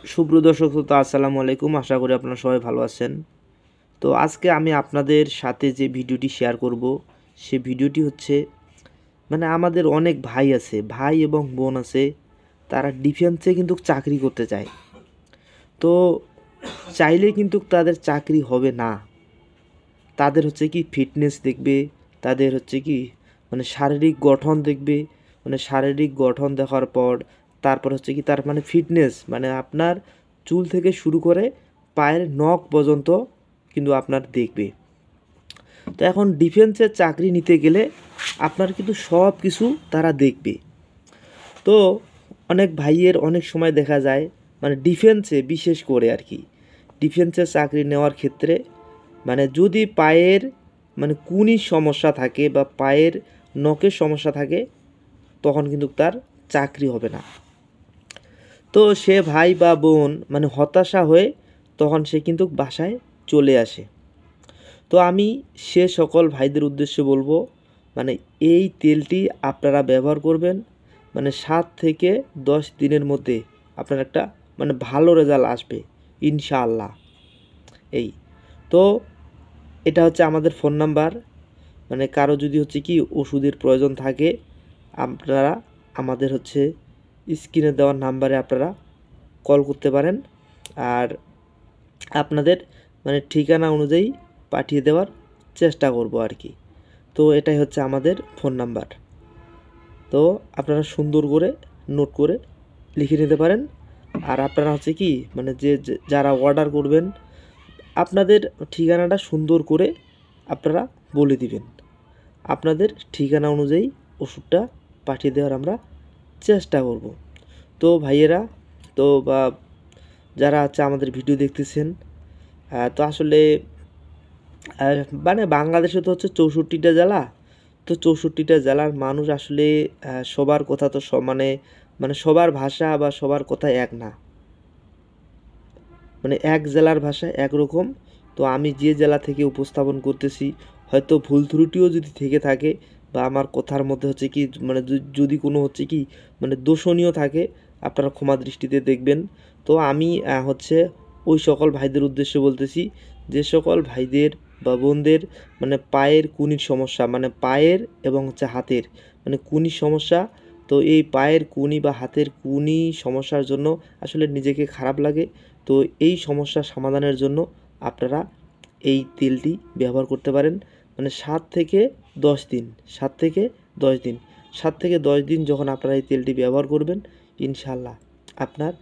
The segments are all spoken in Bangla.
সুপ্রিয় দর্শক শ্রোতা আসসালামু আলাইকুম। আশা করি আপনারা সবাই ভালো আছেন। তো আজকে আমি আপনাদের সাথে যে ভিডিওটি শেয়ার করব সে ভিডিওটি হচ্ছে আমাদের অনেক ভাই আছে, ভাই এবং বোন আছে, তারা ডিফেন্সে কিন্তু চাকরি করতে চায়। তো চাইলে কিন্তু তাদের চাকরি হবে না। তাদের হচ্ছে কি ফিটনেস দেখবে, তাদের হচ্ছে কি শারীরিক গঠন দেখবে, শারীরিক গঠন দেখার পর তারপর হচ্ছে কি তার ফিটনেস আপনার চুল থেকে শুরু করে পায়ের নখ পর্যন্ত কিন্তু আপনার দেখবে। তো এখন ডিফেন্সের চাকরি নিতে গেলে আপনার কিন্তু সব কিছু তারা দেখবে। তো অনেক ভাইয়ের অনেক সময় দেখা যায় ডিফেন্সে বিশেষ করে আর কি ডিফেন্সে চাকরি নেওয়ার ক্ষেত্রে যদি পায়ের কুনির সমস্যা থাকে বা পায়ের নখের সমস্যা থাকে তখন কিন্তু তার চাকরি হবে না। তো সে ভাই বা বোন হতাশা হয়ে তখন সে কিন্তু বাসায় চলে আসে। তো আমি সে সকল ভাইদের উদ্দেশ্যে বলবো এই তেলটি আপনারা ব্যবহার করবেন 7 থেকে 10 দিনের মধ্যে আপনার একটা ভালো রেজাল্ট আসবে ইনশাআল্লাহ। এই তো এটা হচ্ছে আমাদের ফোন নাম্বার। কারো যদি হচ্ছে কি ওষুধের প্রয়োজন থাকে আপনারা আমাদের হচ্ছে স্ক্রিনে দেওয়ার নাম্বারে আপনারা কল করতে পারেন, আর আপনাদের ঠিকানা অনুযায়ী পাঠিয়ে দেওয়ার চেষ্টা করব আর কি। তো এটাই হচ্ছে আমাদের ফোন নাম্বার। তো আপনারা সুন্দর করে নোট করে লিখে নিতে পারেন। আর আপনারা হচ্ছে কি যারা অর্ডার করবেন আপনাদের ঠিকানাটা সুন্দর করে আপনারা বলে দিবেন। আপনাদের ঠিকানা অনুযায়ী ওষুধটা পাঠিয়ে দেওয়ার আমরা চেষ্টা করব। তো ভাইয়েরা, তো বা যারা আছে আমাদের ভিডিও দেখতেছেন, তো আসলে বাংলাদেশে তো হচ্ছে 64টা জেলা। তো 64টা জেলার মানুষ আসলে সবার কথা তো সবার ভাষা বা সবার কথা এক না। এক জেলার ভাষা একরকম। তো আমি যে জেলা থেকে উপস্থাপন করতেছি হয়তো ভুল ত্রুটিও যদি থেকে থাকে বা আমার কথার মধ্যে হচ্ছে কি যদি কোনো হচ্ছে কি দোষণীয় থাকে আপনারা ক্ষমা দৃষ্টিতে দেখবেন। তো আমি হচ্ছে ওই সকল ভাইদের উদ্দেশ্যে বলতেছি যে সকল ভাইদের বা বোনদের পায়ের কুনির সমস্যা, পায়ের এবং হচ্ছে হাতের কুনির সমস্যা। তো এই পায়ের কুনি বা হাতের কুনি সমস্যার জন্য আসলে নিজেকে খারাপ লাগে। তো এই সমস্যা সমাধানের জন্য আপনারা এই তেলটি ব্যবহার করতে পারেন 7 থেকে 10 দিন। 7 থেকে 10 দিন 7 থেকে 10 দিন যখন আপনারা এই তেলটি ব্যবহার করবেন ইনশাআল্লাহ আপনার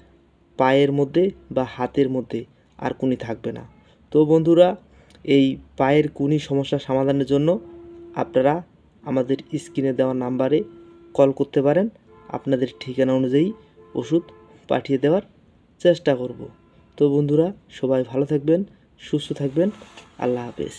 পায়ের মধ্যে বা হাতের মধ্যে আর কুনি থাকবে না। তো বন্ধুরা, এই পায়ের কুনি সমস্যা সমাধানের জন্য আপনারা আমাদের স্ক্রিনে দেওয়া নাম্বারে কল করতে পারেন। আপনাদের ঠিকানা অনুযায়ী ওষুধ পাঠিয়ে দেওয়ার চেষ্টা করব। তো বন্ধুরা, সবাই ভালো থাকবেন, সুস্থ থাকবেন। আল্লাহ হাফেজ।